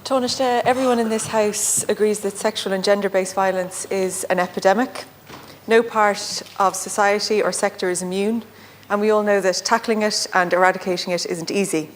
Taoiseach, everyone in this House agrees that sexual and gender-based violence is an epidemic. No part of society or sector is immune, and we all know that tackling it and eradicating it isn't easy.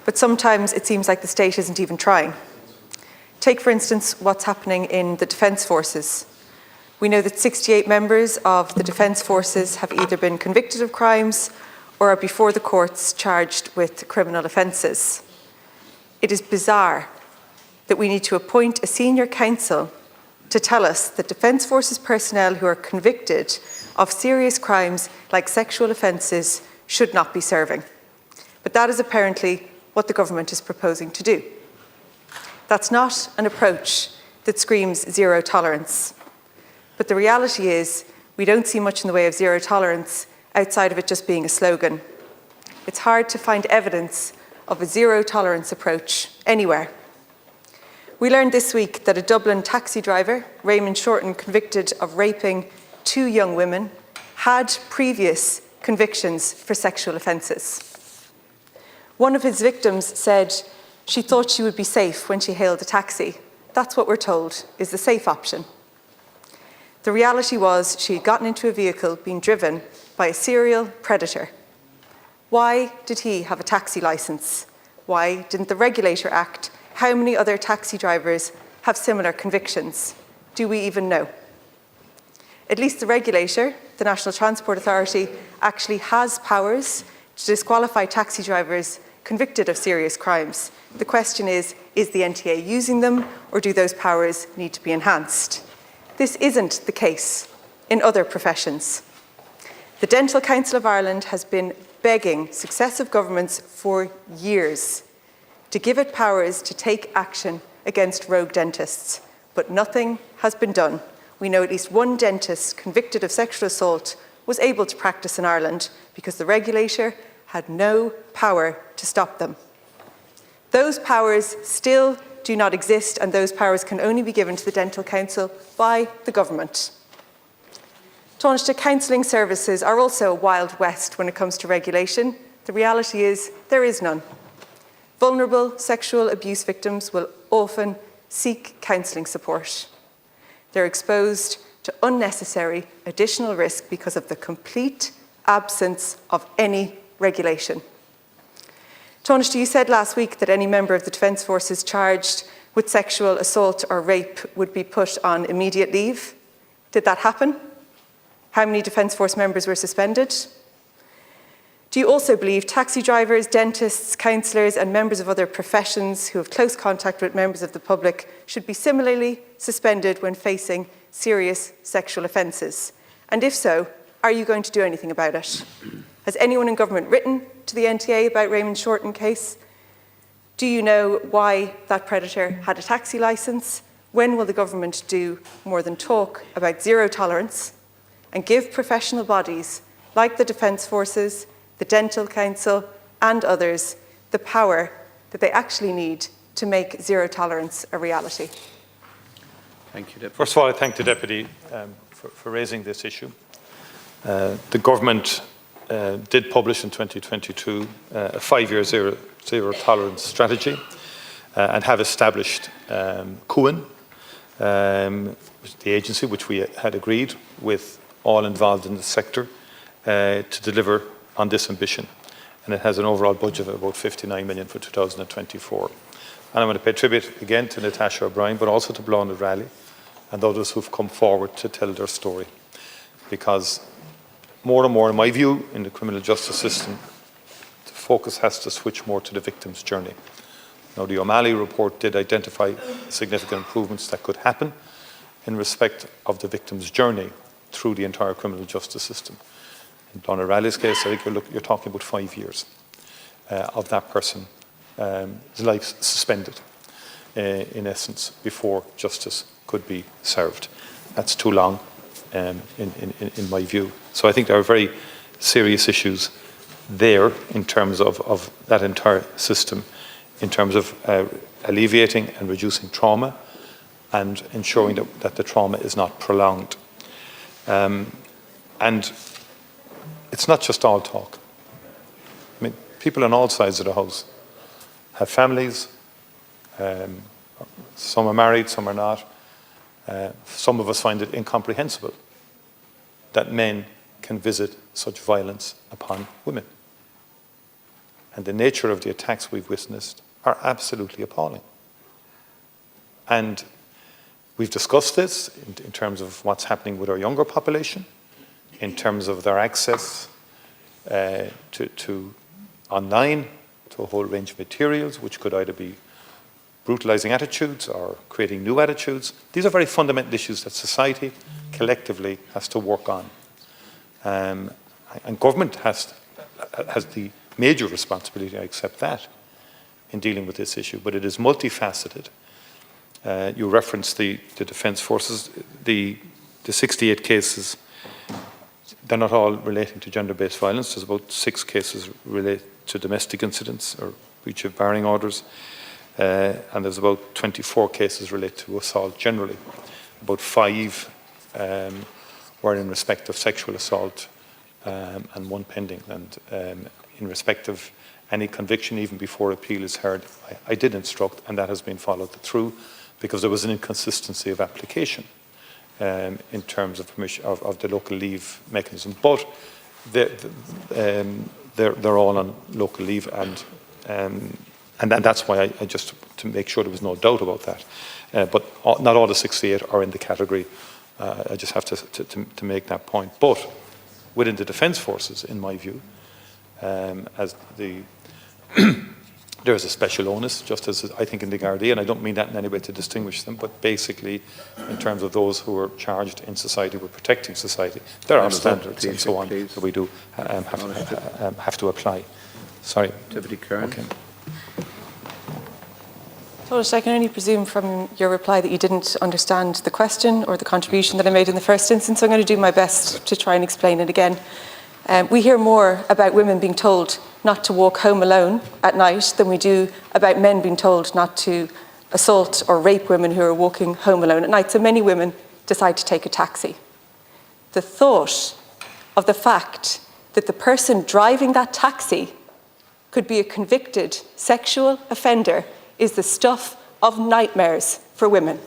But sometimes it seems like the state isn't even trying. Take, for instance, what's happening in the Defence Forces. We know that 68 members of the Defence Forces have either been convicted of crimes or are before the courts charged with criminal offences. It is bizarre that we need to appoint a senior counsel to tell us that Defence Forces personnel who are convicted of serious crimes like sexual offences should not be serving. But that is apparently what the government is proposing to do. That's not an approach that screams zero tolerance. But the reality is we don't see much in the way of zero tolerance outside of it just being a slogan. It's hard to find evidence of a zero tolerance approach anywhere. We learned this week that a Dublin taxi driver, Raymond Shorten, convicted of raping 2 young women, had previous convictions for sexual offences. One of his victims said she thought she would be safe when she hailed a taxi. That's what we're told is the safe option. The reality was she had gotten into a vehicle being driven by a serial predator. Why did he have a taxi licence? Why didn't the regulator act? How many other taxi drivers have similar convictions? Do we even know? At least the regulator, the National Transport Authority, actually has powers to disqualify taxi drivers convicted of serious crimes. The question is the NTA using them, or do those powers need to be enhanced? This isn't the case in other professions. The Dental Council of Ireland has been begging successive governments for years to give it powers to take action against rogue dentists, but nothing has been done. We know at least one dentist convicted of sexual assault was able to practice in Ireland because the regulator had no power to stop them. Those powers still do not exist, and those powers can only be given to the Dental Council by the government. Taoiseach, counselling services are also a wild west when it comes to regulation. The reality is there is none. Vulnerable sexual abuse victims will often seek counselling support. They're exposed to unnecessary additional risk because of the complete absence of any regulation. Taoiseach, you said last week that any member of the Defence Forces charged with sexual assault or rape would be put on immediate leave. Did that happen? How many Defence Force members were suspended? Do you also believe taxi drivers, dentists, counsellors and members of other professions who have close contact with members of the public should be similarly suspended when facing serious sexual offences? And if so, are you going to do anything about it? Has anyone in government written to the NTA about Raymond Shorten case? Do you know why that predator had a taxi licence? When will the government do more than talk about zero tolerance and give professional bodies like the Defence Forces, the Dental Council and others the power that they actually need to make zero tolerance a reality? Thank you, Deputy. First of all, I thank the Deputy for raising this issue. The government did publish in 2022 a 5-year zero tolerance strategy and have established CUAN, the agency which we had agreed with all involved in the sector to deliver on this ambition, and it has an overall budget of about 59 million for 2024. And I want to pay tribute again to Natasha O'Brien, but also to Bláthnaid Raleigh and others who've come forward to tell their story, because more and more, in my view, in the criminal justice system, the focus has to switch more to the victim's journey. Now, the O'Malley report did identify significant improvements that could happen in respect of the victim's journey through the entire criminal justice system. In Bláthnaid Raleigh's case, I think you're talking about 5 years of that person's life suspended, in essence, before justice could be served. That's too long, in my view. So I think there are very serious issues there in terms of that entire system, in terms of alleviating and reducing trauma and ensuring that the trauma is not prolonged. And it's not just all talk. I mean, people on all sides of the house have families, Some are married, some are not. Some of us find it incomprehensible that men can visit such violence upon women. And the nature of the attacks we've witnessed are absolutely appalling. And we've discussed this in terms of what's happening with our younger population, in terms of their access to online, to a whole range of materials, which could either be brutalizing attitudes or creating new attitudes. These are very fundamental issues that society collectively has to work on. And government has the major responsibility, I accept that, in dealing with this issue, but it is multifaceted. You referenced the Defence Forces, the 68 cases, they're not all relating to gender-based violence. There's about 6 cases related to domestic incidents or breach of barring orders, and there's about 24 cases related to assault generally. About 5 were in respect of sexual assault and 1 pending. And in respect of any conviction, even before appeal is heard, I did instruct, and that has been followed through, because there was an inconsistency of application in terms of permission of the local leave mechanism. But they're all on local leave, and that's why I just, to make sure there was no doubt about that. But not all the 68 are in the category. I just have to make that point. But within the Defence Forces, in my view, as there is a special onus, just as I think in the Gardaí, and I don't mean that in any way to distinguish them, but basically in terms of those who are charged in society with protecting society, there are standards and so on that we do have to apply. Sorry. Deputy Cairns. Okay. Taoiseach, I can only presume from your reply that you didn't understand the question or the contribution that I made in the first instance, so I'm going to do my best to try and explain it again. We hear more about women being told not to walk home alone at night than we do about men being told not to assault or rape women who are walking home alone at night. So many women decide to take a taxi. The thought of the fact that the person driving that taxi could be a convicted sexual offender is the stuff of nightmares for women.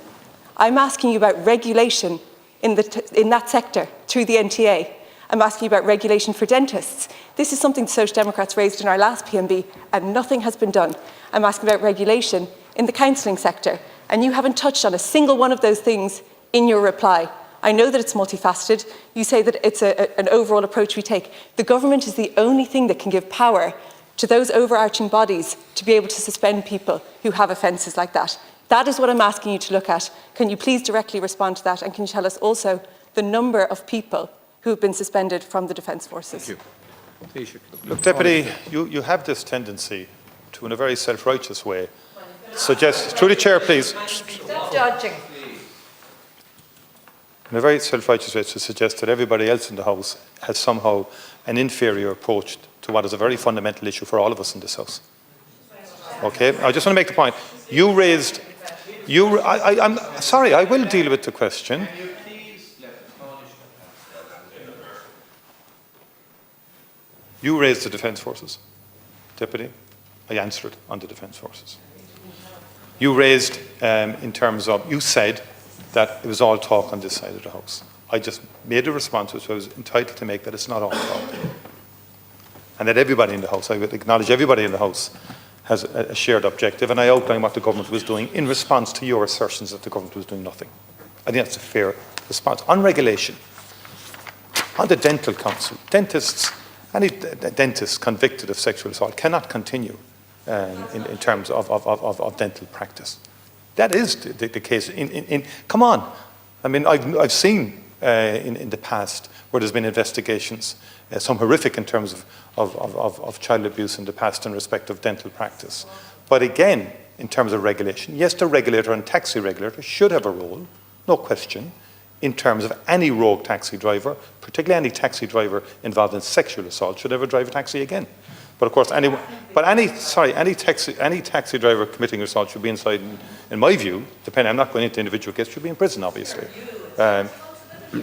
I'm asking you about regulation in that sector through the NTA. I'm asking you about regulation for dentists. This is something the Social Democrats raised in our last PMB, and nothing has been done. I'm asking about regulation in the counselling sector, and you haven't touched on a single one of those things in your reply. I know that it's multifaceted. You say that it's an overall approach we take. The government is the only thing that can give power to those overarching bodies to be able to suspend people who have offences like that. That is what I'm asking you to look at. Can you please directly respond to that, and can you tell us also the number of people who have been suspended from the Defence Forces? Thank you. Look, Deputy, you have this tendency to, in a very self-righteous way, suggest, through the chair, please. Stop dodging. In a very self-righteous way, to suggest that everybody else in the House has somehow an inferior approach to what is a very fundamental issue for all of us in this House. Okay? I just want to make the point. You raised... I'm sorry, I will deal with the question. You raised the Defence Forces, Deputy. I answered on the Defence Forces. You raised in terms of, you said that it was all talk on this side of the House. I just made a response which I was entitled to make, that it's not all talk. And that everybody in the House, I would acknowledge everybody in the House, has a shared objective, and I outlined what the government was doing in response to your assertions that the government was doing nothing. I think that's a fair response. On regulation, on the Dental Council, dentists, any dentist convicted of sexual assault cannot continue in terms of dental practice. That is the case. Come on. I mean, I've seen in the past where there's been investigations, some horrific in terms of child abuse in the past in respect of dental practice. But again, in terms of regulation, yes, the regulator and taxi regulator should have a role, no question, in terms of any rogue taxi driver, particularly any taxi driver involved in sexual assault, should never drive a taxi again. But of course, any taxi driver committing assault should be inside, in my view, depending, I'm not going into individual case, should be in prison, obviously.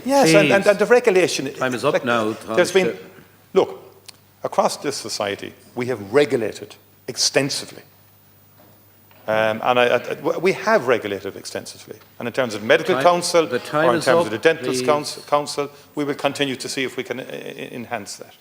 Yes, and the regulation... Time is up now. There's been... Look, across this society, we have regulated extensively. We have regulated extensively. And in terms of medical Time- council the time or in is terms up, of the dental please. council, we will continue to see if we can enhance that.